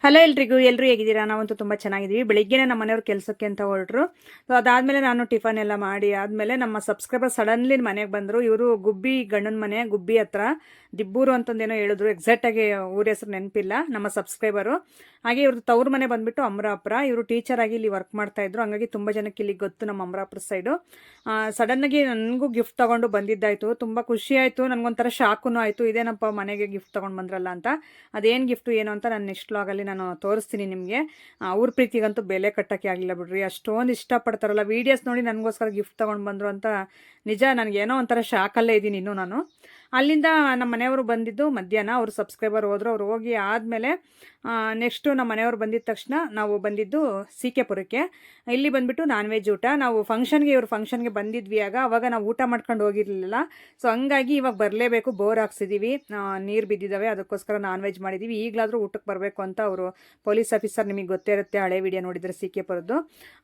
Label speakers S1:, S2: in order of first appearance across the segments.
S1: Hello ಎಲ್ರಿಗೂ ಹೇಗಿದ್ದೀರಾ? ನಾವಂತೂ ತುಂಬ ಚೆನ್ನಾಗಿದ್ದೀವಿ. ಬೆಳಿಗ್ಗೆನೇ ನಮ್ಮ ಮನೆಯವ್ರು ಕೆಲಸಕ್ಕೆ ಅಂತ ಹೊರಟ್ರು. ಸೊ ಅದಾದಮೇಲೆ ನಾನು ಟಿಫನ್ ಎಲ್ಲ ಮಾಡಿ ಆದಮೇಲೆ ನಮ್ಮ ಸಬ್ಸ್ಕ್ರೈಬರ್ ಸಡನ್ಲಿ ಮನೆಗೆ ಬಂದರು. ಇವರು ಗುಬ್ಬಿ ಗಂಡನ ಮನೆ ಗುಬ್ಬಿ ಹತ್ರ ದಿಬ್ಬೂರು ಅಂತಂದೇನೋ ಹೇಳಿದ್ರು. ಎಕ್ಸಾಕ್ಟಾಗಿ ಊರ ಹೆಸರು ನೆನಪಿಲ್ಲ ನಮ್ಮ ಸಬ್ಸ್ಕ್ರೈಬರು. ಹಾಗೆ ಇವ್ರದ್ದು ತವ್ರ ಮನೆ ಬಂದುಬಿಟ್ಟು ಅಮರಾಪುರ. ಇವರು ಟೀಚರ್ ಆಗಿ ಇಲ್ಲಿ ವರ್ಕ್ ಮಾಡ್ತಾಯಿದ್ರು. ಹಂಗಾಗಿ ತುಂಬ ಜನಕ್ಕೆ ಇಲ್ಲಿ ಗೊತ್ತು ನಮ್ಮ ಅಮರಾಪುರ ಸೈಡು. ಸಡನ್ನಾಗಿ ನನಗೂ ಗಿಫ್ಟ್ ತೊಗೊಂಡು ಬಂದಿದ್ದಾಯಿತು. ತುಂಬ ಖುಷಿ ಆಯಿತು. ನನಗೊಂಥರ ಶಾಕೂ ಆಯಿತು. ಇದೇನಪ್ಪ ಮನೆಗೆ ಗಿಫ್ಟ್ ತೊಗೊಂಡು ಬಂದ್ರಲ್ಲ ಅಂತ. ಅದೇನು ಗಿಫ್ಟು ಏನು ಅಂತ ನಾನು ನೆಕ್ಸ್ಟ್ ವ್ಲಾಗಲ್ಲಿ ನಾನು ತೋರಿಸ್ತೀನಿ ನಿಮಗೆ. ಅವ್ರ ಪ್ರೀತಿಗಂತೂ ಬೆಲೆ ಕಟ್ಟೋಕ್ಕೆ ಆಗಲಿಲ್ಲ ಬಿಡ್ರಿ. ಅಷ್ಟೊಂದು ಇಷ್ಟಪಡ್ತಾರಲ್ಲ ವೀಡಿಯೋಸ್ ನೋಡಿ ನನಗೋಸ್ಕರ ಗಿಫ್ಟ್ ತೊಗೊಂಡು ಬಂದರು ಅಂತ ನಿಜ ನನಗೇನೋ ಒಂಥರ ಶಾಕಲ್ಲೇ ಇದ್ದೀನಿ ಇನ್ನೂ ನಾನು. ಅಲ್ಲಿಂದ ನಮ್ಮ ಮನೆಯವರು ಬಂದಿದ್ದು ಮಧ್ಯಾಹ್ನ. ಅವರು ಸಬ್ಸ್ಕ್ರೈಬರ್ ಹೋದರು. ಅವ್ರು ಹೋಗಿ ಆದಮೇಲೆ ನೆಕ್ಸ್ಟು ನಮ್ಮ ಮನೆಯವರು ಬಂದಿದ್ದ ತಕ್ಷಣ ನಾವು ಬಂದಿದ್ದು CK-ಪುರಕ್ಕೆ. ಇಲ್ಲಿ ಬಂದುಬಿಟ್ಟು ನಾನ್ ವೆಜ್ ಊಟ. ನಾವು ಇವ್ರ ಫಂಕ್ಷನ್ಗೆ ಬಂದಿದ್ವಿ. ಅವಾಗ ನಾವು ಊಟ ಮಾಡ್ಕೊಂಡು ಹೋಗಿರಲಿಲ್ಲ. ಸೊ ಹಂಗಾಗಿ ಇವಾಗ ಬರಲೇಬೇಕು, ಬೋರ್ ಹಾಕ್ಸಿದ್ದೀವಿ, ನೀರು ಬಿದ್ದಿದ್ದಾವೆ, ಅದಕ್ಕೋಸ್ಕರ ನಾನ್ ವೆಜ್ ಮಾಡಿದ್ದೀವಿ. ಈಗಲಾದರೂ ಊಟಕ್ಕೆ ಬರಬೇಕು ಅಂತ ಅವರು ಪೊಲೀಸ್ ಆಫೀಸರ್, ನಿಮಗೆ ಗೊತ್ತೇ ಇರುತ್ತೆ, ಹಳೆ ವಿಡಿಯೋ ನೋಡಿದರೆ CK-ಪುರದ್ದು,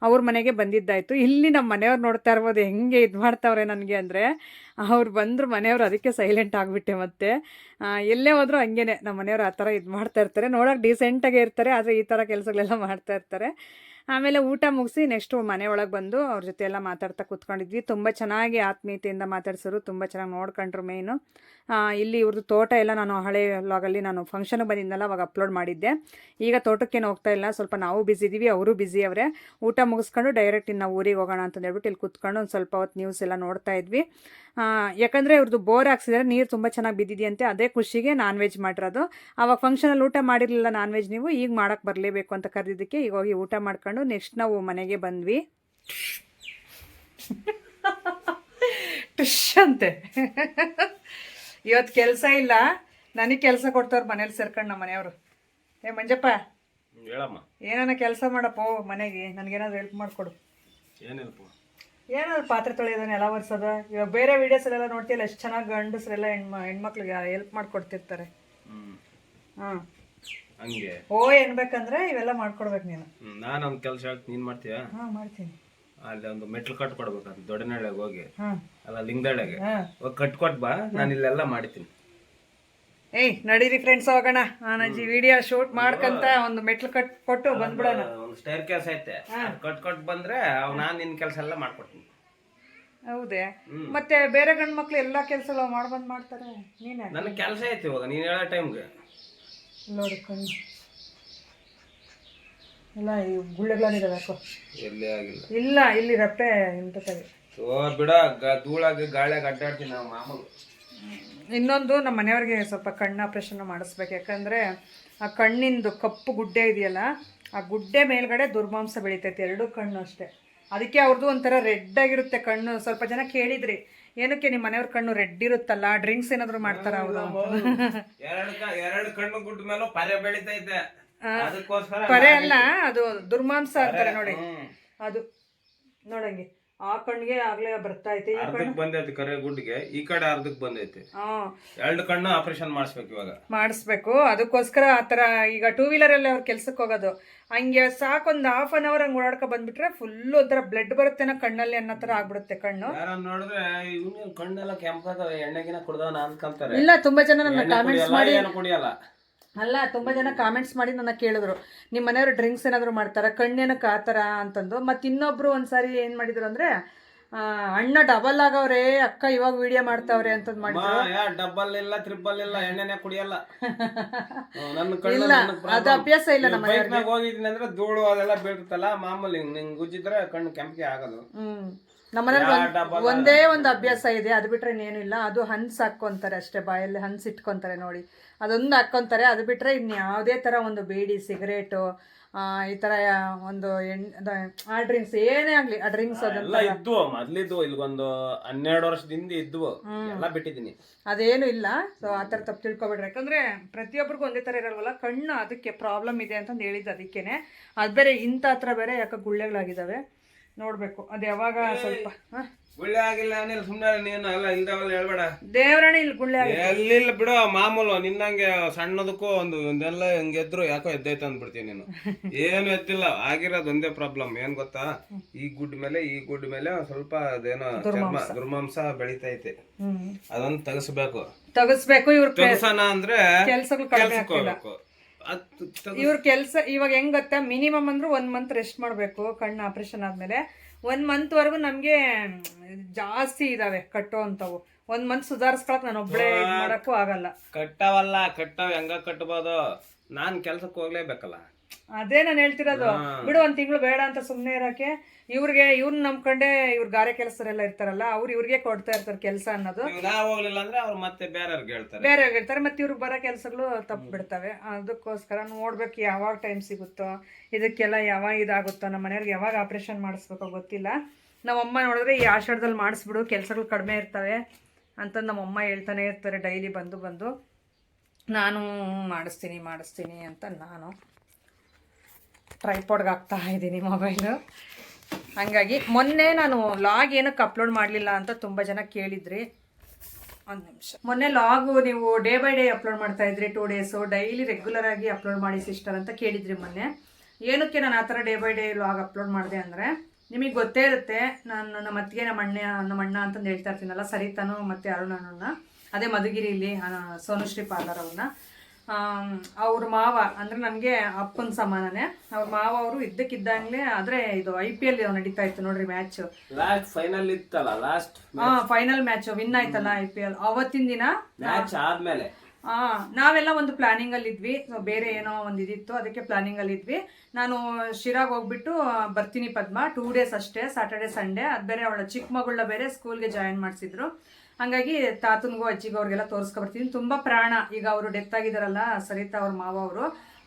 S1: ಅವ್ರ ಮನೆಗೆ ಬಂದಿದ್ದಾಯಿತು. ಇಲ್ಲಿ ನಮ್ಮ ಮನೆಯವ್ರು ನೋಡ್ತಾ ಇರ್ಬೋದು ಹೆಂಗೆ ಇದು ಮಾಡ್ತಾವ್ರೆ ನನಗೆ ಅಂದರೆ. ಅವ್ರು ಬಂದರು ಮನೆಯವರು, ಅದಕ್ಕೆ ಸೈಲೆಂಟ್ ಆಗಿಬಿಟ್ಟೆ. ಮತ್ತೆ ಎಲ್ಲೇ ಹೋದರೂ ಹಂಗೇನೆ ನಮ್ಮ ಮನೆಯವರು ಆ ಥರ ಇದು ಮಾಡ್ತಾ ಇರ್ತಾರೆ. ನೋಡೋಕೆ ಡೀಸೆಂಟಾಗೇ ಇರ್ತಾರೆ, ಆದರೆ ಈ ಥರ ಕೆಲಸಗಳೆಲ್ಲ ಮಾಡ್ತಾ ಇರ್ತಾರೆ. ಆಮೇಲೆ ಊಟ ಮುಗಿಸಿ ನೆಕ್ಸ್ಟು ಮನೆ ಒಳಗೆ ಬಂದು ಅವ್ರ ಜೊತೆ ಎಲ್ಲ ಮಾತಾಡ್ತಾ ಕೂತ್ಕೊಂಡಿದ್ವಿ. ತುಂಬ ಚೆನ್ನಾಗಿ ಆತ್ಮೀಯತೆಯಿಂದ ಮಾತಾಡ್ಸೋರು, ತುಂಬ ಚೆನ್ನಾಗಿ ನೋಡ್ಕೊಂಡ್ರು. ಮೇಯ್ನು ಇಲ್ಲಿ ಇವ್ರದ್ದು ತೋಟ ಎಲ್ಲ ನಾನು ಹಳೆ ವ್ಲಾಗಲ್ಲಿ ನಾನು ಫಂಕ್ಷನ್ಗೆ ಬಂದಿದ್ದೆನಲ್ಲ ಅವಾಗ ಅಪ್ಲೋಡ್ ಮಾಡಿದ್ದೆ. ಈಗ ತೋಟಕ್ಕೇನು ಹೋಗ್ತಾ ಇಲ್ಲ, ಸ್ವಲ್ಪ ನಾವು ಬ್ಯುಸಿ ಇದ್ದೀವಿ, ಅವರು ಬ್ಯುಸಿ ಅವರೇ. ಊಟ ಮುಗಿಸ್ಕೊಂಡು ಡೈರೆಕ್ಟ್ ಇನ್ನು ಊರಿಗೆ ಹೋಗೋಣ ಅಂತ ಹೇಳ್ಬಿಟ್ಟು ಇಲ್ಲಿ ಕೂತ್ಕೊಂಡು ಒಂದು ಸ್ವಲ್ಪ ಹೊತ್ತು ನ್ಯೂಸ್ ಎಲ್ಲ ನೋಡ್ತಾ ಇದ್ವಿ. ಯಾಕಂದರೆ ಇವ್ರದ್ದು ಬೋರ್ ಹಾಕ್ಸಿದ್ರೆ ನೀರು ತುಂಬ ಚೆನ್ನಾಗಿ ಬಿದ್ದಿದೆಯಂತೆ, ಅದೇ ಖುಷಿಗೆ ನಾನ್ ವೆಜ್ ಮಾಡಿರೋದು. ಆವಾಗ ಫಂಕ್ಷನಲ್ಲಿ ಊಟ ಮಾಡಿರಲಿಲ್ಲ ನಾನ್ ವೆಜ್, ನೀವು ಈಗ ಮಾಡೋಕ್ಕೆ ಬರಲೇಬೇಕು ಅಂತ ಕರೆದಿದ್ದಕ್ಕೆ ಈಗ ಹೋಗಿ ಊಟ ಮಾಡ್ಕೊಂಡು ನೆಕ್ಸ್ಟ್ ನಾವು ಮನೆಗೆ ಬಂದ್ವಿ. ಟುಶ್ ಅಂತೆ. ಇವತ್ತು ಕೆಲಸ ಇಲ್ಲ, ನನಗೆ ಕೆಲಸ ಕೊಡ್ತವ್ರು ಮನೇಲಿ ಸೇರ್ಕೊಂಡು ನಮ್ಮ ಮನೆಯವರು. ಮಂಜಪ್ಪ
S2: ಹೇಳಮ್ಮ,
S1: ಏನಾನ ಕೆಲಸ ಮಾಡಪ್ಪ ಮನೆಗೆ, ನನಗೇನಾದ್ರು ಹೆಲ್ಪ್ ಮಾಡಿಕೊಡು. ಏನಾದ್ರು ಪಾತ್ರೆ ತೊಳೆಯೋದು, ನೆಲ ಒರೆಸೋದು. ಇವಾಗ ಬೇರೆ ವೀಡಿಯೋಸಲ್ಲೆಲ್ಲ ನೋಡ್ತೀಯಲ್ಲ ಎಷ್ಟು ಚೆನ್ನಾಗಿ ಗಂಡಸ್ರೆಲ್ಲ ಹೆಣ್ಮಕ್ಳಿಗೆ ಹೆಲ್ಪ್ ಮಾಡಿಕೊಡ್ತಿರ್ತಾರೆ. ಹಾಂ
S2: ಹಂಗೆ
S1: ಏನ್ಬೇಕಂದ್ರೆ ಇವೆಲ್ಲ ಮಾಡ್ಕೊಡ್ಬೇಕು ನೀನು.
S2: ನಾನು ಒಂದು ಕೆಲಸ ಹೇಳ್ತೀನಿ, ನೀನು ಮಾಡ್ತೀಯಾ?
S1: ಹಾಂ ಮಾಡ್ತೀನಿ.
S2: ಅಲ್ಲಿ ಒಂದು ಮೆಟ್ಲು ಕಟ್ಕೊಡ್ಬೇಕಂತ ದೊಡ್ಡನಳ್ಳಿಗೆ ಹೋಗಿ,
S1: ಹಾಂ
S2: ಅಲ್ಲ ಲಿಂಗದಳ್ಳಿಗೆ ಹೋಗಿ ಕಟ್ಕೊಟ್ ಬಾ, ನಾನು ಇಲ್ಲೆಲ್ಲ ಮಾಡ್ತೀನಿ.
S1: ನಡೀರಿ ಫ್ರೆಂಡ್ಸ್, ಹೋಗೋಣ. ನಾನಜ್ಜಿ ವಿಡಿಯೋ ಶೂಟ್ ಮಾಡ್ಕಂತ ಒಂದು ಮೆಟ್ಲು ಕೊಟ್ಟು ಬಂದ್ಬಿಡೋಣ.
S2: ಒಂದು ಸ್ಟೇರ್ ಕೇಸ್ ಐತೆ, ಕಟ್ಕೊಟ್ ಬಂದ್ರೆ ನಾನು ನಿನ್ನ ಕೆಲಸ ಎಲ್ಲ ಮಾಡ್ಕೊಡ್ತೀನಿ.
S1: ಹೌದೇ? ಮತ್ತೆ ಬೇರೆ ಗಂಡು ಮಕ್ಳು ಎಲ್ಲ ಕೆಲಸ ಮಾಡ್ಬಂದು ಮಾಡ್ತಾರೆ, ನೀನೇ.
S2: ನನಗೆ ಕೆಲಸ ಐತಿ ಇವಾಗ, ನೀನು ಹೇಳೋ ಟೈಮ್ಗೆ.
S1: ನೋಡಿ ಕಣ್ಣು ಇಲ್ಲ, ಈ ಗುಳ್ಳೆಗಳಾಗಿದ್ದಾವೆ ಯಾಕೋ.
S2: ಎಲ್ಲಿ ಆಗಿಲ್ಲ.
S1: ಇಲ್ಲ, ಇಲ್ಲಿ ರಪ್ಪೆ ಇಂತವೆ.
S2: ಬಿಡ, ಧೂಳಾಗಿ ಗಾಳಿಯಾಗ ಅಡ್ಡಾಡ್ತೀನಿ ನಾವು ಮಾಮೂಲು.
S1: ಇನ್ನೊಂದು ನಮ್ಮ ಮನೆಯವ್ರಿಗೆ ಸ್ವಲ್ಪ ಕಣ್ಣು ಆಪ್ರೇಷನ್ ಮಾಡಿಸ್ಬೇಕು. ಯಾಕಂದರೆ ಆ ಕಣ್ಣಿಂದು ಕಪ್ಪು ಗುಡ್ಡೆ ಇದೆಯಲ್ಲ, ಆ ಗುಡ್ಡೆ ಮೇಲ್ಗಡೆ ದುರ್ಮಾಂಸ ಬೆಳೀತೈತೆ, ಎರಡು ಕಣ್ಣು ಅಷ್ಟೇ. ಅದಕ್ಕೆ ಅವ್ರದ್ದು ಒಂಥರ ರೆಡ್ ಆಗಿರುತ್ತೆ ಕಣ್ಣು. ಸ್ವಲ್ಪ ಜನ ಕೇಳಿದ್ರಿ, ಏನಕ್ಕೆ ನಿಮ್ಮ ಮನೆಯವ್ರ ಕಣ್ಣು ರೆಡ್ ಇರುತ್ತಲ್ಲ, ಡ್ರಿಂಕ್ಸ್ ಏನಾದ್ರು ಮಾಡ್ತಾರ ಅವರು?
S2: ಎರಡು ಕಣ್ಣು ಗುಡ್ಡ ಮೇಲೂ ಪರೆ ಬೆಳಿತೈತೆ, ಅದಕ್ಕೋಸ್ಕರ.
S1: ಪರೆ ಅಲ್ಲ, ಅದು ದುರ್ಮಾಂಸ ಅಂತಾರೆ ನೋಡಿ. ಅದು ನೋಡಂಗೆ ಆ ಕಣ್ಣಿಗೆ ಆಗ್ಲೇ ಬರ್ತಾ ಐತೆ.
S2: ಅರ್ಧಕ್ಕೆ ಬಂದೈತಿ ಕರೆ ಗುಡ್ಡಿಗೆ, ಈ ಕಡೆ ಅರ್ಧಕ್ಕೆ ಬಂದೈತಿ. ಎರಡು ಕಣ್ಣು ಆಪರೇಷನ್ ಮಾಡಿಸ್ಬೇಕು ಇವಾಗ.
S1: ಮಾಡಿಸ್ಬೇಕು, ಅದಕ್ಕೋಸ್ಕರ ಆತರ. ಈಗ 2 ವೀಲರಲ್ಲಿ ಅವ್ರು ಕೆಲ್ಸಕ್ಕೆ ಹೋಗೋದು, ಹಂಗೆ ಸಾಕೊಂದು ½ an hour ಹಂಗೆ ಓಡಾಡ್ಕೊ ಬಂದ್ಬಿಟ್ರೆ ಫುಲ್ ಒಂಥರ ಬ್ಲಡ್ ಬರುತ್ತೇನೋ ಕಣ್ಣಲ್ಲಿ ಅನ್ನೋ ತರ ಆಗ್ಬಿಡುತ್ತೆ ಕಣ್ಣು.
S2: ಯಾರ ನೋಡಿದ್ರೆ ಇವ್ನ ಕಣ್ಣೆಲ್ಲ ಕೆಂಪಾಗ ಎಣ್ಣೆಗಿನ ಕುಡ್ದವನ ಅನ್ಕೊಂತಾರೆ.
S1: ಇಲ್ಲ, ತುಂಬಾ ಜನ ನನ್ನ ಕಾಮೆಂಟ್ಸ್ ಮಾಡಿ,
S2: ಕುಡಿಯಲ್ಲ
S1: ಅಲ್ಲ ತುಂಬಾ ಜನ ಕಾಮೆಂಟ್ಸ್ ಮಾಡಿ ನನ್ನ ಕೇಳಿದ್ರು, ನಿಮ್ಮ ಮನೆಯವರು ಡ್ರಿಂಕ್ಸ್ ಏನಾದ್ರು ಮಾಡ್ತಾರ, ಕಣ್ಣೇನಕ್ಕೆ ಆ ಥರ ಅಂತಂದು. ಮತ್ತು ಇನ್ನೊಬ್ರು ಒಂದ್ಸಾರಿ ಏನು ಮಾಡಿದ್ರು ಅಂದ್ರೆ, ಅಣ್ಣ ಡಬಲ್ ಆಗವ್ರೆ, ಅಕ್ಕ ಇವಾಗ ವಿಡಿಯೋ ಮಾಡ್ತಾವ್ರೆ ಅಂತಂದು ಮಾಡಿದ್ರು.
S2: ಡಬಲ್ ಇಲ್ಲ, ಟ್ರಿಬಲ್ ಇಲ್ಲ, ಎಣ್ಣೆನೆ ಕುಡಿಯಲ್ಲ.
S1: ಇಲ್ಲ, ಅದು ಅಭ್ಯಾಸ ಇಲ್ಲ ನಮ್ಮ ಮನೆಯವ್ರಿಗೆ.
S2: ಹೋಗಿದ್ದೀನಿ ಅಂದ್ರೆ ಧೂಳು ಅದೆಲ್ಲ ಬೀಳ್ತಲ್ಲ ಮಾಮೂಲಿ, ನಿಂಗೆ ಗುಜ್ಜಿದ್ರೆ ಕಣ್ಣು ಕೆಂಪಿಗೆ ಆಗೋದು.
S1: ನಮ್ಮ ಮನೇಲಿ ಒಂದೇ ಒಂದು ಅಭ್ಯಾಸ ಇದೆ, ಅದು ಬಿಟ್ರೆ ಇನ್ನೇನು ಇಲ್ಲ. ಅದು ಹನ್ಸ್ ಹಾಕ್ಕೊಂತಾರೆ ಅಷ್ಟೇ, ಬಾಯಲ್ಲಿ ಹನ್ಸ್ ಇಟ್ಕೊಂತಾರೆ ನೋಡಿ, ಅದೊಂದು ಹಾಕ್ಕೊಂತಾರೆ. ಅದು ಬಿಟ್ರೆ ಇನ್ನು ಯಾವುದೇ ಥರ ಒಂದು ಬೀಡಿ, ಸಿಗರೇಟು, ಈ ಥರ ಒಂದು ಆ ಡ್ರಿಂಕ್ಸ್ ಏನೇ ಆಗಲಿ, ಆ ಡ್ರಿಂಕ್ಸ್
S2: ಅದೆಲ್ಲ ಇದ್ವು ಮೊದ್ಲಿದ್ವು. ಇಲ್ಗೊಂದು 12 ವರ್ಷದಿಂದ ಇದ್ವು, ಎಲ್ಲ ಬಿಟ್ಟಿದ್ದೀನಿ.
S1: ಅದೇನು ಇಲ್ಲ. ಸೊ ಆ ಥರ ತಪ್ಪು ತಿಳ್ಕೊಬೇಡ್ರಿ. ಯಾಕಂದರೆ ಪ್ರತಿಯೊಬ್ಬರಿಗೂ ಒಂದೇ ಥರ ಇರಲ್ವಲ್ಲ ಕಣ್ಣು, ಅದಕ್ಕೆ ಪ್ರಾಬ್ಲಮ್ ಇದೆ ಅಂತಂದು ಹೇಳಿದ್ದು ಅದಕ್ಕೇನೆ. ಅದು ಬೇರೆ ಇಂಥ ಹತ್ರ ಬೇರೆ ಯಾಕೆ ಗುಳ್ಳೆಗಳಾಗಿದ್ದಾವೆ, ನೋಡಬೇಕು ಅದು ಯಾವಾಗ ಸ್ವಲ್ಪ.
S2: ಗುಳ್ಳೆ ಆಗಿಲ್ಲ ಅನಿಲ್, ಸುಮ್ಮನೆ ನೀನು ಎಲ್ಲ ಇಲ್ದಾವಲ್ಲ ಹೇಳ್ಬೇಡ.
S1: ದೇವರಾಣಿ ಇಲ್ಲಿ ಗುಳ್ಳೆ
S2: ಎಲ್ಲಿಲ್ಲ ಬಿಡು, ಮಾಮೂಲು ನಿನ್ನಂಗೆ ಸಣ್ಣದಕ್ಕೂ ಒಂದೆಲ್ಲ ಹಿಂಗೆ ಎದ್ರು ಯಾಕೋ ಎದ್ದೈತೆ ಅಂದ್ಬಿಡ್ತೀನಿ ನೀನು. ಏನು ಎದ್ದಿಲ್ಲ, ಆಗಿರೋದು ಒಂದೇ ಪ್ರಾಬ್ಲಮ್ ಏನ್ ಗೊತ್ತಾ, ಈ ಗುಡ್ ಮೇಲೆ ಸ್ವಲ್ಪ ಅದೇನೋ ದುರ್ಮಾಂಸ ಬೆಳಿತೈತೆ, ಅದನ್ನ ತೆಗಿಸ್ಬೇಕು.
S1: ಇವ್ರು
S2: ತೆಗಸನ ಅಂದ್ರೆ ಕೆಲ್ಸಕ್ಕೆ ಹೋಗ್ಬೇಕು.
S1: ಇವ್ರ ಕೆಲಸ ಇವಾಗ ಹೆಂಗ್ ಗೊತ್ತಾ, ಮಿನಿಮಮ್ ಅಂದ್ರೂ 1 ಮಂತ್ ರೆಸ್ಟ್ ಮಾಡಬೇಕು ಕಣ್ಣು ಆಪರೇಷನ್ ಆದ್ಮೇಲೆ. 1 ಮಂತ್ ವರೆಗೂ ನಮ್ಗೆ ಜಾಸ್ತಿ ಇದಾವೆ ಕಟ್ಟೋ ಅಂತವು. 1 ಮಂತ್ ಸುಧಾರಿಸ್ಕೊಳಕ್ ನಾನು ಒಬ್ಳೆ ಮಾಡಕ್ಕೂ ಆಗಲ್ಲ.
S2: ಕಟ್ಟವ್ ಹೆಂಗ ಕಟ್ಬೋದು, ನಾನ್ ಕೆಲ್ಸಕ್ಕೆ ಹೋಗ್ಲೇಬೇಕಲ್ಲ.
S1: ಅದೇ ನಾನು ಹೇಳ್ತಿರೋದು. ಬಿಡು 1 ತಿಂಗಳು ಬೇಡ ಅಂತ ಸುಮ್ನೆ ಇರಕ್ಕೆ. ಇವ್ರನ್ನ ನಂಬ್ಕೊಂಡೆ ಇವ್ರ ಗಾರೆ ಕೆಲಸರೆಲ್ಲ ಇರ್ತಾರಲ್ಲ, ಇವ್ರಿಗೆ ಕೊಡ್ತಾ ಇರ್ತಾರೆ ಕೆಲಸ ಅನ್ನೋದು.
S2: ನಾವ್ ಹೋಗ್ಲಿಲ್ಲ ಅಂದ್ರೆ ಅವ್ರು ಮತ್ತೆ ಬೇರೆಯವ್ರಿಗೆ
S1: ಹೇಳ್ತಾರೆ. ಮತ್ತೆ ಇವ್ರಿಗೆ ಬರೋ ಕೆಲಸಗಳು ತಪ್ಪು ಬಿಡ್ತವೆ. ಅದಕ್ಕೋಸ್ಕರ ನೋಡ್ಬೇಕು ಯಾವಾಗ ಟೈಮ್ ಸಿಗುತ್ತೋ, ಇದಕ್ಕೆಲ್ಲ ಯಾವಾಗ ಇದಾಗುತ್ತೋ, ನಮ್ಮ ಮನೆಯವ್ರಿಗೆ ಯಾವಾಗ ಆಪರೇಷನ್ ಮಾಡಿಸ್ಬೇಕೋ ಗೊತ್ತಿಲ್ಲ. ನಮ್ಮಮ್ಮ ನೋಡಿದ್ರೆ ಈ ಆಷಾಢದಲ್ಲಿ ಮಾಡಿಸ್ಬಿಡು, ಕೆಲಸಗಳು ಕಡಿಮೆ ಇರ್ತವೆ ಅಂತ ನಮ್ಮಮ್ಮ ಹೇಳ್ತಾನೆ ಇರ್ತಾರೆ ಡೈಲಿ ಬಂದು. ನಾನು ಮಾಡಿಸ್ತೀನಿ ಅಂತ ನಾನು ಟ್ರೈಪಾಡ್ಗೆ ಹಾಕ್ತಾ ಇದ್ದೀನಿ ಮೊಬೈಲು. ಹಾಗಾಗಿ ಮೊನ್ನೆ ನಾನು ಲಾಗ್ ಏನಕ್ಕೆ ಅಪ್ಲೋಡ್ ಮಾಡಲಿಲ್ಲ ಅಂತ ತುಂಬ ಜನ ಕೇಳಿದ್ರಿ. 1 ನಿಮಿಷ. ಮೊನ್ನೆ ಲಾಗು ನೀವು ಡೇ ಬೈ ಡೇ ಅಪ್ಲೋಡ್ ಮಾಡ್ತಾ ಇದ್ರಿ, 2 ಡೇಸು ಡೈಲಿ ರೆಗ್ಯುಲರ್ ಆಗಿ ಅಪ್ಲೋಡ್ ಮಾಡಿ ಸಿಸ್ಟರ್ ಅಂತ ಕೇಳಿದ್ರಿ ಮೊನ್ನೆ. ಏನಕ್ಕೆ ನಾನು ಆ ಥರ day by day log upload ಮಾಡಿದೆ ಅಂದರೆ, ನಿಮಗೆ ಗೊತ್ತೇ ಇರುತ್ತೆ ನಾನು ನಮ್ಮ ಅತ್ತಿಗೆ ನಮ್ಮ ಅಣ್ಣ ಅಂತಂದು ಹೇಳ್ತಾ ಇರ್ತೀನಲ್ಲ, ಸರಿತಾನು ಮತ್ತು ಅರುಣನ, ಅದೇ ಮಧುಗಿರಿಲಿ ಸೋನುಶ್ರೀ ಪಾರ್ಲರ್ ಅವ್ರನ್ನ. ಅವ್ರ ಮಾವ ಅಂದರೆ ನನಗೆ ಅಪ್ಪನ ಸಮಾನನೇ. ಅವ್ರ ಮಾವ ಅವರು ಇದ್ದಕ್ಕಿದ್ದಂಗ್ಲೆ, ಆದರೆ ಇದು IPL ನಡೀತಾ ಇತ್ತು ನೋಡ್ರಿ ಮ್ಯಾಚ್. ಫೈನಲ್ ಮ್ಯಾಚ್ ವಿನ್ ಆಯ್ತಲ್ಲ IPL. ಅವತ್ತಿನ ದಿನ
S2: ಮ್ಯಾಚ್ ಆದ್ಮೇಲೆ
S1: ನಾವೆಲ್ಲ ಒಂದು ಪ್ಲಾನಿಂಗ್ ಅಲ್ಲಿ ಇದ್ವಿ. ಬೇರೆ ಏನೋ ಒಂದು ಇದಿತ್ತು, ಅದಕ್ಕೆ ಪ್ಲಾನಿಂಗ್ ಅಲ್ಲಿ ಇದ್ವಿ. ನಾನು ಶಿರಾಗ್ ಹೋಗ್ಬಿಟ್ಟು ಬರ್ತೀನಿ ಪದ್ಮ, 2 ಡೇಸ್ ಅಷ್ಟೇ, ಸ್ಯಾಟರ್ಡೆ ಸಂಡೇ. ಅದು ಬೇರೆ ಅವಳ ಚಿಕ್ಕ ಮಗಳನ್ನ ಬೇರೆ ಸ್ಕೂಲ್ಗೆ ಜಾಯಿನ್ ಮಾಡಿಸಿದ್ರು. ಹಂಗಾಗಿ ತಾತನಿಗೂ ಅಜ್ಜಿಗೂ ಅವ್ರಿಗೆಲ್ಲ ತೋರಿಸ್ಕೊಬರ್ತೀನಿ. ತುಂಬ ಪ್ರಾಣ. ಈಗ ಅವರು ಡೆತ್ ಆಗಿದಾರಲ್ಲ ಸರಿತಾ ಅವ್ರ ಮಾವ ಅವರು,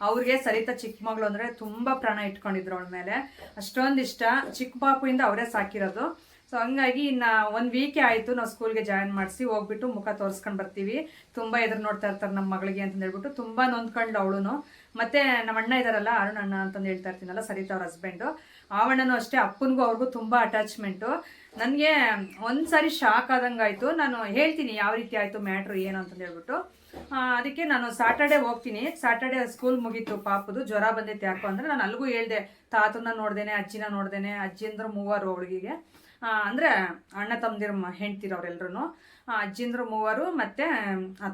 S1: ಅವ್ರಿಗೆ ಸರಿತಾ ಚಿಕ್ಕ ಮಗಳು ಅಂದರೆ ತುಂಬ ಪ್ರಾಣ ಇಟ್ಕೊಂಡಿದ್ರು ಅವಳ ಮೇಲೆ. ಅಷ್ಟೊಂದು ಇಷ್ಟ. ಚಿಕ್ಕ ಪಾಪುಯಿಂದ ಅವರೇ ಸಾಕಿರೋದು. ಸೊ ಹಂಗಾಗಿ ಇನ್ನು 1 ವೀಕೆ ಆಯಿತು ನಾವು ಸ್ಕೂಲ್ಗೆ ಜಾಯಿನ್ ಮಾಡಿಸಿ ಹೋಗ್ಬಿಟ್ಟು ಮುಖ ತೋರಿಸ್ಕೊಂಡು ಬರ್ತೀವಿ. ತುಂಬ ಎದುರು ನೋಡ್ತಾ ಇರ್ತಾರೆ ನಮ್ಮ ಮಗಳಿಗೆ ಅಂತಂದು ಹೇಳ್ಬಿಟ್ಟು ತುಂಬ ನೊಂದ್ಕೊಂಡು ಅವಳು. ಮತ್ತು ನಮ್ಮ ಅಣ್ಣ ಇದ್ದಾರಲ್ಲ ಅರುಣ್ ಅಣ್ಣ ಅಂತಂದು ಹೇಳ್ತಾ ಇರ್ತೀನಲ್ಲ, ಸರಿತಾ ಅವ್ರ ಹಸ್ಬೆಂಡು, ಆವಣ್ಣನೂ ಅಷ್ಟೇ. ಅಪ್ಪನಿಗೂ ಅವ್ರಿಗೂ ತುಂಬ ಅಟ್ಯಾಚ್ಮೆಂಟು. ನನಗೆ ಒಂದು ಸಾರಿ ಶಾಕ್ ಆದಂಗಾಯಿತು. ನಾನು ಹೇಳ್ತೀನಿ ಯಾವ ರೀತಿ ಆಯಿತು ಮ್ಯಾಟ್ರು ಏನು ಅಂತಂದು ಹೇಳ್ಬಿಟ್ಟು. ಅದಕ್ಕೆ ನಾನು ಸ್ಯಾಟರ್ಡೆ ಹೋಗ್ತೀನಿ. ಸ್ಯಾಟರ್ಡೆ ಸ್ಕೂಲ್ ಮುಗೀತು, ಪಾಪದು ಜ್ವರ ಬಂದೈತೆ ಯಾಕೋ ಅಂದರೆ. ನಾನು ಅಲ್ಲಿಗೂ ಹೇಳ್ದೆ, ತಾತನ ನೋಡ್ದೇನೆ, ಅಜ್ಜಿನ ನೋಡ್ದೇನೆ. ಅಜ್ಜಿ ಅಂದ್ರೆ 3 ಅವಳಿಗೆ, ಅಂದರೆ ಅಣ್ಣ ತಮ್ಮದಿರ ಹೆಂಡ್ತಿರವ್ರೆಲ್ರೂ. ಅಜ್ಜಿಂದ್ರು 3 ಮತ್ತು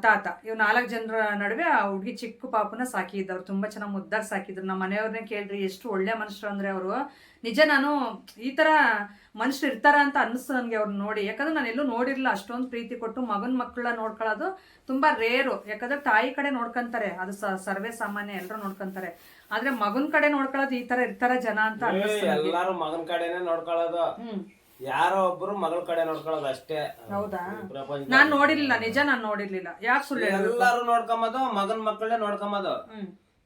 S1: ತಾತ, ಇವ್ 4 ಜನರ ನಡುವೆ ಆ ಹುಡುಗಿ ಚಿಕ್ಕ ಪಾಪನ ಸಾಕಿದ್ದವ್ರು. ತುಂಬ ಚೆನ್ನಾಗಿ ಮುದ್ದಾಗಿ ಸಾಕಿದ್ರು. ನಮ್ಮ ಮನೆಯವ್ರನ್ನೇ ಕೇಳ್ರಿ, ಎಷ್ಟು ಒಳ್ಳೆ ಮನುಷ್ಯರು ಅಂದರೆ ಅವರು. ನಿಜ ನಾನು ಈ ಥರ ಮನುಷ್ಯರು ಇರ್ತಾರ ಅಂತ ಅನ್ನಿಸ್ತು ನನಗೆ ಅವ್ರನ್ನ ನೋಡಿ. ಯಾಕಂದ್ರೆ ನಾನು ಎಲ್ಲೂ ನೋಡಿರಲಿಲ್ಲ ಅಷ್ಟೊಂದು ಪ್ರೀತಿ ಕೊಟ್ಟು ಮಕ್ಕಳನ್ನ ನೋಡ್ಕೊಳ್ಳೋದು ತುಂಬ ರೇರು. ಯಾಕಂದ್ರೆ ತಾಯಿ ಕಡೆ ನೋಡ್ಕೊಂತಾರೆ, ಅದು ಸರ್ವೇ ಸಾಮಾನ್ಯ, ಎಲ್ಲರೂ ನೋಡ್ಕೊಂತಾರೆ. ಆದ್ರೆ ಮಗನ ಕಡೆ ನೋಡ್ಕೊಳ್ಳೋದು ಈ ತರ ಇರ್ತಾರ ಜನ ಅಂತ
S2: ಎಲ್ಲಾರು ಮಗನ ಕಡೆನೆ ನೋಡ್ಕೊಳ್ಳೋದು. ಯಾರೋ ಒಬ್ರು ಮಗಳ ಕಡೆ ನೋಡ್ಕೊಳ್ಳೋದು ಅಷ್ಟೇ.
S1: ಹೌದಾ? ನಾನ್ ನೋಡಿರ್ಲಿಲ್ಲ, ನಿಜ ನಾನ್ ನೋಡಿರ್ಲಿಲ್ಲ. ಯಾಕೆ ಸುಳ್ಳು?
S2: ಎಲ್ಲಾರು ನೋಡ್ಕೊಂಬದು, ಮಗನ್ ಮಕ್ಕಳೇ ನೋಡ್ಕೊಂಬದು.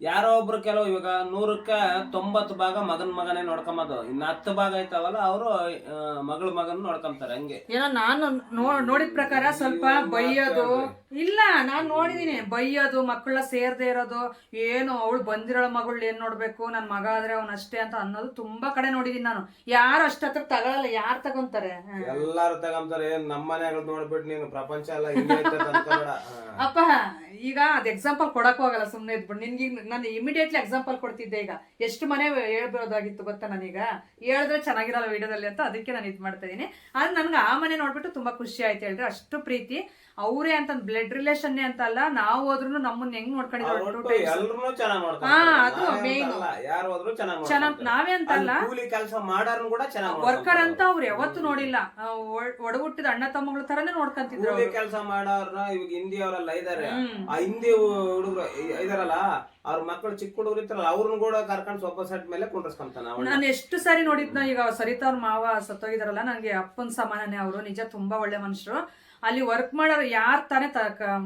S2: ಯಾರೋ ಒಬ್ರು ಕೆಲವು ಇವಾಗ 100ಕ್ಕೆ 90 ಭಾಗ ಮಗನೇ ನೋಡ್ಕೊಂಬದು. ಇನ್ನು 10 ಭಾಗ ಐತಾವಲ್ಲ ಅವರು ಮಗನ್ ನೋಡ್ಕೊಂತಾರೆ. ಹಂಗೆ
S1: ಏನೋ ನಾನು ನೋಡಿದ ಪ್ರಕಾರ ಸ್ವಲ್ಪ ಬೈಯೋದು ಇಲ್ಲ. ನಾನ್ ನೋಡಿದೀನಿ ಬೈಯೋದು, ಮಕ್ಕಳ ಸೇರ್ದೇ ಇರೋದು, ಏನು ಅವಳು ಬಂದಿರೋ ಮಗಳು ಏನ್ ನೋಡ್ಬೇಕು, ನನ್ ಮಗ ಆದ್ರೆ ಅವ್ನ ಅಷ್ಟೇ ಅಂತ ಅನ್ನೋದು ತುಂಬಾ ಕಡೆ ನೋಡಿದೀನಿ ನಾನು. ಯಾರು ಅಷ್ಟತ್ರ ತಗೊಳಲ್ಲ, ಯಾರು ತಗೊಂತಾರೆ?
S2: ಎಲ್ಲಾರು ತಗೊಂತಾರೆ. ನಮ್ಮ ಮನೆಗಳು ನೋಡ್ಬಿಟ್ಟು ನೀನು ಪ್ರಪಂಚ ಎಲ್ಲ
S1: ಅಪ್ಪ ಈಗ ಅದ್ ಎಕ್ಸಾಂಪಲ್ ಕೊಡಕ್ ಹೋಗಲ್ಲ, ಸುಮ್ನೆ ಇದ್ಬಿಟ್ಟು. ನಿನ್ಗೆ ನಾನು ಇಮಿಡಿಯೇಟ್ಲಿ ಎಕ್ಸಾಂಪಲ್ ಕೊಡ್ತಿದ್ದೆ. ಈಗ ಎಷ್ಟು ಮನೆ ಹೇಳ್ಬೋದಾಗಿತ್ತು ಗೊತ್ತಾ ನನೀಗ, ಹೇಳಿದ್ರೆ ಚೆನ್ನಾಗಿರಲ್ಲ ವಿಡಿಯೋದಲ್ಲಿ ಅಂತ, ಅದಕ್ಕೆ ನಾನು ಇದು ಮಾಡ್ತಾ ಇದೀನಿ. ಆದ್ರೆ ನನ್ಗೆ ಆ ಮನೆ ನೋಡ್ಬಿಟ್ಟು ತುಂಬಾ ಖುಷಿ ಆಯ್ತು. ಹೇಳಿದ್ರೆ ಅಷ್ಟು ಪ್ರೀತಿ ಅವರೇ ಅಂತ, ಬ್ಲಡ್ ರಿಲೇಷನ್ ಅಂತ ಅಲ್ಲ, ನಾವು ಹೋದ್ರು ನಮ್ಮನ್ನ ಹೆಂಗ್ ನೋಡ್ಕೊಂಡಿದ್ರು. ಅದು ಮೇನ್. ನಾವೇ ಅಂತ ಅಲ್ಲ, ವರ್ಕರ್ ಅಂತ ಅವ್ರು ಯಾವತ್ತು ನೋಡಿಲ್ಲ. ಒಡಹುಟ್ಟಿದ ಅಣ್ಣ ತಮ್ಮಗಳ ತರನೇ ನೋಡ್ಕೊಂತಿದ್ರು.
S2: ಕೆಲಸ ಮಾಡೋರ್ನ ಇವಾಗ ಹಿಂದಿ ಅವರೆಲ್ಲ ಇದಾರೆ, ಆ ಹಿಂದಿ ಹುಡುಗರು ಇದಾರಲ್ಲ, ಅವ್ರ ಮಕ್ಕಳು ಚಿಕ್ಕ ಹುಡುಗರು ಇರ್ತಾರಲ್ಲ, ಅವ್ರನ್ನ ಕೂಡ ಕರ್ಕೊಂಡು ಸೋಫಾ ಸೆಟ್ ಮೇಲೆ ಕುಂಡ್ರಸ್ಕೊಂತಾನ. ನಾನು
S1: ಎಷ್ಟು ಸಾರಿ ನೋಡಿದ್ನ. ಈಗ ಸರಿತಾ ಅವ್ರ ಮಾವ ಸತ್ತೋಗಿದಾರಲ್ಲ, ನಂಗೆ ಅಪ್ಪನ ಸಮಾನನೇ ಅವರು. ನಿಜ ತುಂಬಾ ಒಳ್ಳೆ ಮನುಷ್ಯರು. ಅಲ್ಲಿ ವರ್ಕ್ ಮಾಡೋರು ಯಾರು ತಾನೇ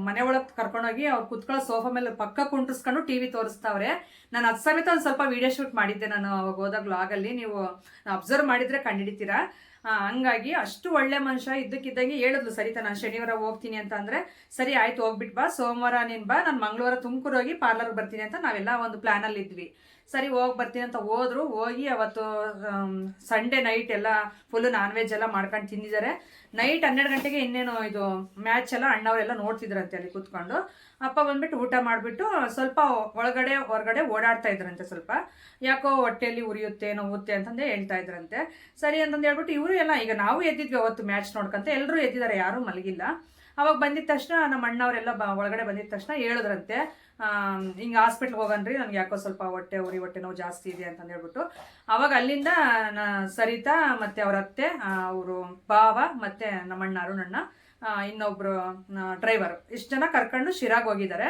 S1: ಮನೆ ಒಳಗ್ ಕರ್ಕೊಂಡೋಗಿ ಅವ್ರು ಕುತ್ಕೊಳ್ಳೋ ಸೋಫಾ ಮೇಲೆ ಪಕ್ಕ ಕುಂಟ್ರಿಸ್ಕೊಂಡು ಟಿವಿ ತೋರಿಸ್ತಾವ್ರೆ. ನಾನು ಅದ್ ಸಮೇತ ಒಂದ್ ಸ್ವಲ್ಪ ವಿಡಿಯೋ ಶೂಟ್ ಮಾಡಿದ್ದೆ ನಾನು ಅವಾಗ ಹೋದಾಗ ವ್ಲಾಗಲ್ಲಿ. ನೀವು ಅಬ್ಸರ್ವ್ ಮಾಡಿದ್ರೆ ಕಂಡಿಡಿತೀರಾ. ಹಂಗಾಗಿ ಅಷ್ಟು ಒಳ್ಳೆ ಮನುಷ್ಯ. ಇದ್ದಕ್ಕಿದ್ದಂಗೆ ಹೇಳಿದ್ಲು ಸರಿತಾ, ನಾನು ಶನಿವಾರ ಹೋಗ್ತೀನಿ ಅಂತ ಅಂದ್ರೆ, ಸರಿ ಆಯ್ತು ಹೋಗ್ಬಿಟ್ ಬಾ, ಸೋಮವಾರ ನೀನ್ ಬಾ, ನಾನು ಮಂಗಳವಾರ ತುಮಕೂರು ಹೋಗಿ ಪಾರ್ಲರ್ ಬರ್ತೀನಿ ಅಂತ ನಾವೆಲ್ಲ ಒಂದು ಪ್ಲಾನ್ ಅಲ್ಲಿ ಇದ್ವಿ. ಸರಿ ಹೋಗಿ ಬರ್ತೀನಿ ಅಂತ ಹೋದ್ರು. ಹೋಗಿ ಅವತ್ತು ಸಂಡೇ ನೈಟ್ ಎಲ್ಲ ಫುಲ್ ನಾನ್ ವೆಜ್ ಎಲ್ಲ ಮಾಡ್ಕೊಂಡು ತಿಂದಿದ್ದಾರೆ. ನೈಟ್ 12 ಗಂಟೆಗೆ ಇನ್ನೇನು ಇದು ಮ್ಯಾಚ್ ಎಲ್ಲ ಅಣ್ಣವರೆಲ್ಲ ನೋಡ್ತಿದ್ರಂತೆ ಅಲ್ಲಿ ಕೂತ್ಕೊಂಡು. ಅಪ್ಪ ಬಂದ್ಬಿಟ್ಟು ಊಟ ಮಾಡಿಬಿಟ್ಟು ಸ್ವಲ್ಪ ಹೊರಗಡೆ ಓಡಾಡ್ತಾ ಇದ್ರಂತೆ. ಸ್ವಲ್ಪ ಯಾಕೋ ಹೊಟ್ಟೆಯಲ್ಲಿ ಉರಿಯುತ್ತೆ, ನೋವುತ್ತೆ ಅಂತಂದೇ ಹೇಳ್ತಾ ಇದ್ರಂತೆ. ಸರಿ ಅಂತಂದು ಹೇಳ್ಬಿಟ್ಟು ಇವರು ಎಲ್ಲ, ಈಗ ನಾವು ಎದ್ದಿದ್ವಿ ಅವತ್ತು ಮ್ಯಾಚ್ ನೋಡ್ಕೊಂತ, ಎಲ್ಲರೂ ಎದ್ದಿದ್ದಾರೆ, ಯಾರೂ ಮಲಗಿಲ್ಲ. ಅವಾಗ ಬಂದಿದ ತಕ್ಷಣ ನಮ್ಮ ಅಣ್ಣವರೆಲ್ಲ ಒಳಗಡೆ ಬಂದಿದ ತಕ್ಷಣ ಹೇಳಿದ್ರಂತೆ, ಹಿಂಗೆ ಹಾಸ್ಪಿಟ್ಲ್ಗೆ ಹೋಗನ್ರಿ, ನನಗೆ ಯಾಕೋ ಸ್ವಲ್ಪ ಹೊಟ್ಟೆ ನೋವು ಜಾಸ್ತಿ ಇದೆ ಅಂತಂದು ಹೇಳ್ಬಿಟ್ಟು ಅವಾಗ ಅಲ್ಲಿಂದ ಸರಿತಾ ಮತ್ತು ಅವ್ರ ಅತ್ತೆ, ಅವರು ಭಾವ ಮತ್ತು ನಮ್ಮಣ್ಣ ಅರುಣಣ್ಣ, ಇನ್ನೊಬ್ರು ಡ್ರೈವರು, ಇಷ್ಟು ಜನ ಕರ್ಕೊಂಡು ಶಿರಾಗ್ ಹೋಗಿದ್ದಾರೆ.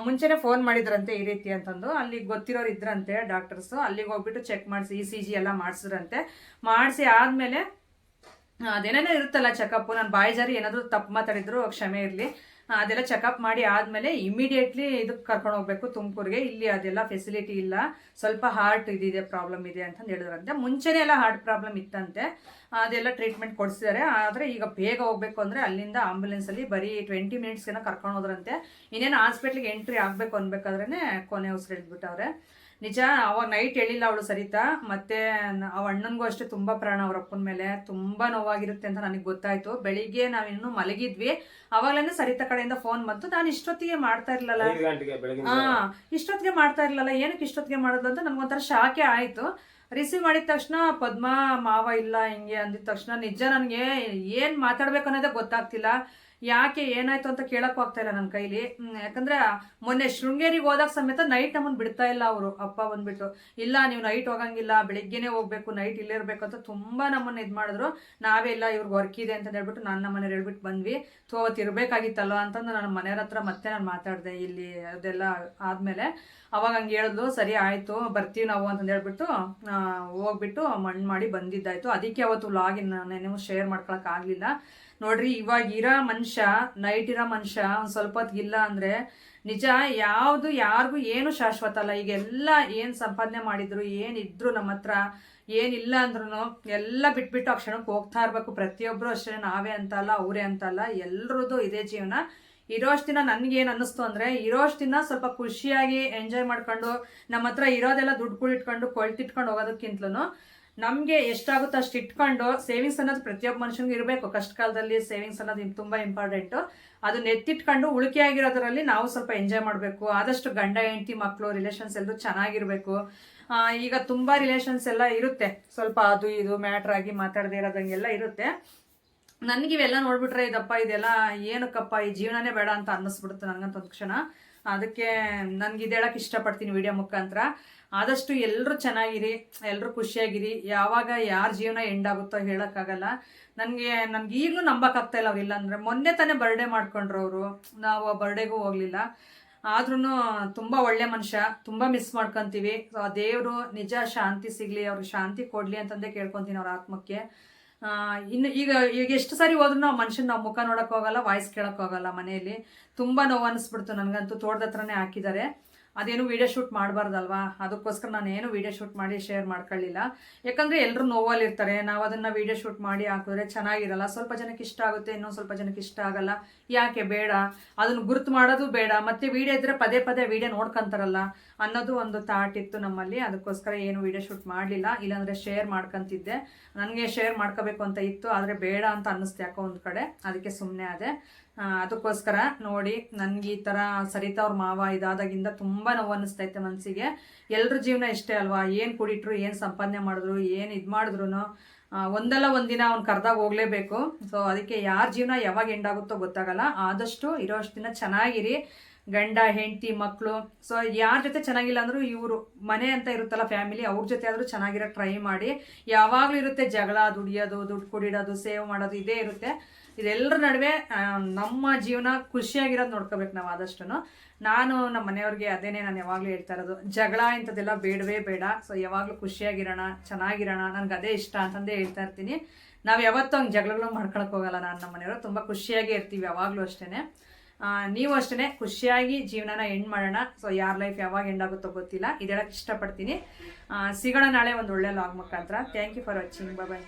S1: ಮುಂಚೆನೇ ಫೋನ್ ಮಾಡಿದ್ರಂತೆ ಈ ರೀತಿ ಅಂತಂದು. ಅಲ್ಲಿಗೆ ಗೊತ್ತಿರೋರು ಇದ್ರಂತೆ ಡಾಕ್ಟರ್ಸು. ಅಲ್ಲಿಗೆ ಹೋಗ್ಬಿಟ್ಟು ಚೆಕ್ ಮಾಡಿಸಿ ECG ಎಲ್ಲ ಮಾಡಿಸಿದ್ರಂತೆ. ಮಾಡಿಸಿ ಆದಮೇಲೆ ಅದೇನೇನೋ ಇರುತ್ತಲ್ಲ ಚೆಕಪ್ಪು, ನಾನು ಬಾಯಿ ಜಾರಿ ಏನಾದರೂ ತಪ್ಪು ಮಾತಾಡಿದ್ರು ಕ್ಷಮೆ ಇರಲಿ, ಅದೆಲ್ಲ ಚೆಕಪ್ ಮಾಡಿ ಆದಮೇಲೆ ಇಮಿಡಿಯೇಟ್ಲಿ ಇದಕ್ಕೆ ಕರ್ಕೊಂಡು ಹೋಗ್ಬೇಕು ತುಮಕೂರಿಗೆ. ಇಲ್ಲಿ ಅದೆಲ್ಲ ಫೆಸಿಲಿಟಿ ಇಲ್ಲ, ಸ್ವಲ್ಪ ಹಾರ್ಟ್ ಇದಿದೆ, ಪ್ರಾಬ್ಲಮ್ ಇದೆ ಅಂತಂದು ಹೇಳಿದ್ರಂತೆ. ಮುಂಚೆನೇ ಎಲ್ಲ ಹಾರ್ಟ್ ಪ್ರಾಬ್ಲಮ್ ಇತ್ತಂತೆ, ಅದೆಲ್ಲ ಟ್ರೀಟ್ಮೆಂಟ್ ಕೊಡಿಸಿದ್ದಾರೆ. ಆದರೆ ಈಗ ಬೇಗ ಹೋಗಬೇಕು ಅಂದರೆ ಅಲ್ಲಿಂದ ಆಂಬುಲೆನ್ಸಲ್ಲಿ ಬರೀ 20 ಮಿನಿಟ್ಸ್ಗೆನ ಕರ್ಕೊಂಡು ಹೋದ್ರಂತೆ. ಇನ್ನೇನು ಹಾಸ್ಪಿಟ್ಲಿಗೆ ಎಂಟ್ರಿ ಆಗಬೇಕು ಅನ್ಬೇಕಾದ್ರೇ ಕೊನೆ ಉಸಿರು ಹಿಡಿದ್ಬಿಟ್ಟವ್ರೆ. ನಿಜ, ಅವಾಗ ನೈಟ್ ಹೇಳಿಲ್ಲ ಅವಳು ಸರಿತಾ. ಮತ್ತೆ ಅವ ಅಣ್ಣನಿಗೂ ಅಷ್ಟೇ ತುಂಬ ಪ್ರಾಣ, ಅವ್ರ ಅಪ್ಪನ ಮೇಲೆ ತುಂಬ ನೋವಾಗಿರುತ್ತೆ ಅಂತ ನನಗೆ ಗೊತ್ತಾಯ್ತು. ಬೆಳಿಗ್ಗೆ ನಾವಿನ್ನೂ ಮಲಗಿದ್ವಿ, ಅವಾಗಲೇ ಸರಿತಾ ಕಡೆಯಿಂದ ಫೋನ್ ಬಂತು. ನಾನು ಇಷ್ಟೊತ್ತಿಗೆ ಮಾಡ್ತಾ ಇರ್ಲಲ್ಲ, ಇಷ್ಟೊತ್ತಿಗೆ ಮಾಡ್ತಾ ಇರ್ಲಲ್ಲ, ಏನಕ್ಕೆ ಇಷ್ಟೊತ್ತಿಗೆ ಮಾಡೋದು ಅಂತ ನನಗೊಂಥರ ಶಾಕೆ ಆಯಿತು. ರಿಸೀವ್ ಮಾಡಿದ ತಕ್ಷಣ ಪದ್ಮ ಮಾವ ಇಲ್ಲ ಹಿಂಗೆ ಅಂದಿದ ತಕ್ಷಣ ನಿಜ ನನಗೆ ಏನು ಮಾತಾಡ್ಬೇಕು ಅನ್ನೋದೇ ಗೊತ್ತಾಗ್ತಿಲ್ಲ. ಯಾಕೆ ಏನಾಯ್ತು ಅಂತ ಕೇಳಕ್ಕೂ ಆಗ್ತಾ ಇಲ್ಲ ನನ್ನ ಕೈಲಿ. ಯಾಕಂದ್ರೆ ಮೊನ್ನೆ ಶೃಂಗೇರಿಗೆ ಹೋದಾಗ ಸಮೇತ ನೈಟ್ ನಮ್ಮನ್ನು ಬಿಡ್ತಾ ಇಲ್ಲ ಅವರು. ಅಪ್ಪ ಬಂದ್ಬಿಟ್ಟು, ಇಲ್ಲ ನೀವು ನೈಟ್ ಹೋಗಂಗಿಲ್ಲ, ಬೆಳಿಗ್ಗೆನೇ ಹೋಗ್ಬೇಕು, ನೈಟ್ ಇಲ್ಲೇ ಇರಬೇಕು ಅಂತ ತುಂಬ ನಮ್ಮನ್ನು ಇದು ಮಾಡಿದ್ರು. ನಾವೇ ಇಲ್ಲ, ಇವ್ರಿಗೆ ವರ್ಕ್ ಇದೆ ಅಂತ ಹೇಳ್ಬಿಟ್ಟು ನಮ್ಮ ಮನೇಲಿ ಹೇಳ್ಬಿಟ್ಟು ಬಂದ್ವಿ. ಅವತ್ತು ಇರಬೇಕಾಗಿತ್ತಲ್ವ ಅಂತಂದು ನನ್ನ ಮನೆಯವ್ರ ಹತ್ರ ಮತ್ತೆ ನಾನು ಮಾತಾಡಿದೆ ಇಲ್ಲಿ ಅದೆಲ್ಲ ಆದಮೇಲೆ. ಅವಾಗ ಹಂಗೆ ಹೇಳಿದ್ಲು, ಸರಿ ಆಯಿತು ಬರ್ತೀವಿ ನಾವು ಅಂತಂದು ಹೇಳ್ಬಿಟ್ಟು ಹೋಗ್ಬಿಟ್ಟು ಮಣ್ಣು ಮಾಡಿ ಬಂದಿದ್ದಾಯಿತು. ಅದಕ್ಕೆ ಅವತ್ತು ವ್ಲಾಗಿನ ನಾನೇನು ಶೇರ್ ಮಾಡ್ಕೊಳಕ್ಕಾಗಲಿಲ್ಲ. ನೋಡ್ರಿ, ಇವಾಗ ಇರೋ ಮನುಷ್ಯ, ನೈಟ್ ಇರೋ ಮನುಷ್ಯ ಒಂದು ಸ್ವಲ್ಪ ಹೊತ್ತಿಗಿಲ್ಲ ಅಂದರೆ ನಿಜ ಯಾವುದು ಯಾರಿಗೂ ಏನು ಶಾಶ್ವತ ಅಲ್ಲ. ಈಗೆಲ್ಲ ಏನು ಸಂಪಾದನೆ ಮಾಡಿದ್ರು, ಏನಿದ್ರು ನಮ್ಮ ಹತ್ರ, ಏನಿಲ್ಲ ಅಂದ್ರೂ ಎಲ್ಲ ಬಿಟ್ಬಿಟ್ಟು ಆ ಕ್ಷಣಕ್ಕೆ ಹೋಗ್ತಾ ಇರಬೇಕು. ಪ್ರತಿಯೊಬ್ಬರು ಅಷ್ಟೇ, ನಾವೇ ಅಂತಲ್ಲ ಅವರೇ ಅಂತಲ್ಲ, ಎಲ್ರದ್ದು ಇದೇ ಜೀವನ. ಇರೋಷ್ಟು ದಿನ ನನಗೇನು ಅನ್ನಿಸ್ತು ಅಂದರೆ, ಇರೋಷ್ಟು ದಿನ ಸ್ವಲ್ಪ ಖುಷಿಯಾಗಿ ಎಂಜಾಯ್ ಮಾಡ್ಕೊಂಡು ನಮ್ಮ ಹತ್ರ ಇರೋದೆಲ್ಲ ದುಡ್ಡು ಇಟ್ಕೊಂಡು ಕೊಳ್ತಿಟ್ಕೊಂಡು ಹೋಗೋದಕ್ಕಿಂತಲೂ ನಮಗೆ ಎಷ್ಟಾಗುತ್ತೋ ಅಷ್ಟು ಇಟ್ಕೊಂಡು, ಸೇವಿಂಗ್ಸ್ ಅನ್ನೋದು ಪ್ರತಿಯೊಬ್ಬ ಮನುಷ್ಯನಿಗೆ ಇರಬೇಕು. ಕಷ್ಟ ಕಾಲದಲ್ಲಿ ಸೇವಿಂಗ್ಸ್ ಅನ್ನೋದು ತುಂಬ ಇಂಪಾರ್ಟೆಂಟು. ಅದನ್ನ ಎತ್ತಿಟ್ಕೊಂಡು ಉಳಿಕೆ ಆಗಿರೋದ್ರಲ್ಲಿ ನಾವು ಸ್ವಲ್ಪ ಎಂಜಾಯ್ ಮಾಡಬೇಕು. ಆದಷ್ಟು ಗಂಡ ಹೆಂಡತಿ ಮಕ್ಕಳು ರಿಲೇಷನ್ಸ್ ಎಲ್ಲರೂ ಚೆನ್ನಾಗಿರಬೇಕು. ಈಗ ತುಂಬ ರಿಲೇಷನ್ಸ್ ಎಲ್ಲ ಇರುತ್ತೆ, ಸ್ವಲ್ಪ ಅದು ಇದು ಮ್ಯಾಟ್ರ್ ಆಗಿ ಮಾತಾಡದೇ ಇರೋದಂಗೆಲ್ಲ ಇರುತ್ತೆ. ನನಗಿವೆಲ್ಲ ನೋಡ್ಬಿಟ್ರೆ ಇದಪ್ಪ ಇದೆಲ್ಲ ಏನಕ್ಕಪ್ಪ, ಈ ಜೀವನನೇ ಬೇಡ ಅಂತ ಅನ್ನಿಸ್ಬಿಡುತ್ತೆ ನನಗಂತ ಒಂದು ಕ್ಷಣ. ಅದಕ್ಕೆ ನನಗೆ ಇದು ಹೇಳಕ್ಕೆ ಇಷ್ಟಪಡ್ತೀನಿ ವಿಡಿಯೋ ಮುಖಾಂತರ. ಆದಷ್ಟು ಎಲ್ಲರೂ ಚೆನ್ನಾಗಿರಿ, ಎಲ್ಲರೂ ಖುಷಿಯಾಗಿರಿ. ಯಾವಾಗ ಯಾರ ಜೀವನ ಎಂಡ್ ಆಗುತ್ತೋ ಹೇಳೋಕ್ಕಾಗಲ್ಲ. ನನಗೆ ಈಗಲೂ ನಂಬಕ್ಕಾಗ್ತಾ ಇಲ್ಲ ಅವ್ರಿಲ್ಲ ಅಂದರೆ. ಮೊನ್ನೆ ತಾನೇ ಬರ್ಡೇ ಮಾಡ್ಕೊಂಡ್ರು ಅವರು, ನಾವು ಆ ಬರ್ಡೇಗೂ ಹೋಗಲಿಲ್ಲ. ಆದ್ರೂ ತುಂಬ ಒಳ್ಳೆ ಮನುಷ್ಯ, ತುಂಬ ಮಿಸ್ ಮಾಡ್ಕೊತೀವಿ. ಸೊ ಆ ದೇವರು ನಿಜ ಶಾಂತಿ ಸಿಗಲಿ, ಅವ್ರಿಗೆ ಶಾಂತಿ ಕೊಡಲಿ ಅಂತಂದೇ ಕೇಳ್ಕೊತೀನಿ ಅವ್ರ ಆತ್ಮಕ್ಕೆ. ಇನ್ನು ಈಗ ಎಷ್ಟು ಸಾರಿ ಹೋದ್ರೂ ನಾವು ಮನುಷ್ಯನ ನಾವು ಮುಖ ನೋಡೋಕೆ ಹೋಗಲ್ಲ, ವಾಯ್ಸ್ ಕೇಳೋಕೆ ಹೋಗಲ್ಲ. ಮನೆಯಲ್ಲಿ ತುಂಬ ನೋವು ಅನ್ನಿಸ್ಬಿಡ್ತು ನನಗಂತೂ. ತೋಟದ ಹತ್ರನೇ ಹಾಕಿದ್ದಾರೆ, ಅದೇನು ವೀಡಿಯೋ ಶೂಟ್ ಮಾಡಬಾರ್ದಲ್ವಾ, ಅದಕ್ಕೋಸ್ಕರ ನಾನು ಏನು ವೀಡಿಯೋ ಶೂಟ್ ಮಾಡಿ ಶೇರ್ ಮಾಡ್ಕೊಳ್ಳಿಲ್ಲ. ಯಾಕಂದರೆ ಎಲ್ಲರೂ ನೋವಲ್ಲಿರ್ತಾರೆ, ನಾವು ಅದನ್ನು ವೀಡಿಯೋ ಶೂಟ್ ಮಾಡಿ ಹಾಕಿದ್ರೆ ಚೆನ್ನಾಗಿರಲ್ಲ. ಸ್ವಲ್ಪ ಜನಕ್ಕೆ ಇಷ್ಟ ಆಗುತ್ತೆ, ಇನ್ನೊಂದು ಸ್ವಲ್ಪ ಜನಕ್ಕೆ ಇಷ್ಟ ಆಗಲ್ಲ. ಯಾಕೆ ಬೇಡ, ಅದನ್ನು ಗುರುತು ಮಾಡೋದು ಬೇಡ. ಮತ್ತು ವೀಡಿಯೋ ಇದ್ದರೆ ಪದೇ ಪದೇ ವೀಡಿಯೋ ನೋಡ್ಕೊತಾರಲ್ಲ ಅನ್ನೋದು ಒಂದು ಥಾಟ್ ಇತ್ತು ನಮ್ಮಲ್ಲಿ. ಅದಕ್ಕೋಸ್ಕರ ಏನು ವೀಡಿಯೋ ಶೂಟ್ ಮಾಡಲಿಲ್ಲ. ಇಲ್ಲಾಂದರೆ ಶೇರ್ ಮಾಡ್ಕೊತಿದ್ದೆ. ನನಗೆ ಶೇರ್ ಮಾಡ್ಕೋಬೇಕು ಅಂತ ಇತ್ತು, ಆದರೆ ಬೇಡ ಅಂತ ಅನ್ನಿಸ್ತು ಯಾಕೋ ಒಂದು ಕಡೆ, ಅದಕ್ಕೆ ಸುಮ್ಮನೆ ಆದೆ. ಅದಕ್ಕೋಸ್ಕರ ನೋಡಿ, ನನಗೆ ಈ ಥರ ಸರಿತಾ ಅವ್ರ ಮಾವ ಇದಾದಾಗಿಂದ ತುಂಬ ನೋವು ಅನ್ನಿಸ್ತೈತೆ ಮನಸ್ಸಿಗೆ. ಎಲ್ಲರ ಜೀವನ ಇಷ್ಟೇ ಅಲ್ವಾ, ಏನು ಕುಡಿಟ್ರು, ಏನು ಸಂಪಾದನೆ ಮಾಡಿದ್ರು, ಏನು ಇದು ಮಾಡಿದ್ರು ಒಂದಲ್ಲ ಒಂದಿನ ಅವ್ನು ಕರೆದಾಗ ಹೋಗಲೇಬೇಕು. ಸೊ ಅದಕ್ಕೆ ಯಾರ ಜೀವನ ಯಾವಾಗ ಎಂಡಾಗುತ್ತೋ ಗೊತ್ತಾಗಲ್ಲ. ಆದಷ್ಟು ಇರೋಷ್ಟು ದಿನ ಚೆನ್ನಾಗಿರಿ, ಗಂಡ ಹೆಂಡತಿ ಮಕ್ಕಳು. ಸೊ ಯಾರ ಜೊತೆ ಚೆನ್ನಾಗಿಲ್ಲ ಅಂದರೂ ಇವರು ಮನೆ ಅಂತ ಇರುತ್ತಲ್ಲ ಫ್ಯಾಮಿಲಿ, ಅವ್ರ ಜೊತೆ ಆದರೂ ಚೆನ್ನಾಗಿರೋ ಟ್ರೈ ಮಾಡಿ. ಯಾವಾಗಲೂ ಇರುತ್ತೆ ಜಗಳ, ದುಡಿಯೋದು, ದುಡ್ಡು ಕುಡಿಡೋದು, ಸೇವ್ ಮಾಡೋದು, ಇದೇ ಇರುತ್ತೆ. ಇದೆಲ್ಲರ ನಡುವೆ ನಮ್ಮ ಜೀವನ ಖುಷಿಯಾಗಿರೋದು ನೋಡ್ಕೋಬೇಕು ನಾವು ಆದಷ್ಟು. ನಾನು ನಮ್ಮ ಮನೆಯವ್ರಿಗೆ ಅದೇನೇ ನಾನು ಯಾವಾಗಲೂ ಹೇಳ್ತಾ ಇರೋದು, ಜಗಳ ಇಂಥದ್ದೆಲ್ಲ ಬೇಡವೇ ಬೇಡ. ಸೊ ಯಾವಾಗಲೂ ಖುಷಿಯಾಗಿರೋಣ, ಚೆನ್ನಾಗಿರೋಣ, ನನಗೆ ಅದೇ ಇಷ್ಟ ಅಂತಂದೇ ಹೇಳ್ತಾ ಇರ್ತೀನಿ. ನಾವು ಯಾವತ್ತೂ ಹಂಗೆ ಜಗಳಗಳು ಮಾಡ್ಕೊಳಕ್ಕೆ ಹೋಗಲ್ಲ. ನಾನು ನಮ್ಮ ಮನೆಯವರು ತುಂಬ ಖುಷಿಯಾಗೇ ಇರ್ತೀವಿ ಯಾವಾಗಲೂ ಅಷ್ಟೇ. ನೀವು ಅಷ್ಟೇ ಖುಷಿಯಾಗಿ ಜೀವನನ ಎಂಡ್ ಮಾಡೋಣ. ಸೊ ಯಾರ ಲೈಫ್ ಯಾವಾಗ ಎಂಡ್ ಆಗುತ್ತೋ ಗೊತ್ತಿಲ್ಲ. ಇದು ಹೇಳಕ್ಕೆ ಇಷ್ಟಪಡ್ತೀನಿ. ಸಿಗೋಣ ನಾಳೆ ಒಂದು ಒಳ್ಳೆ ಲಾಗ್ ಮುಖಾಂತರ. Thank you for watching. Bye.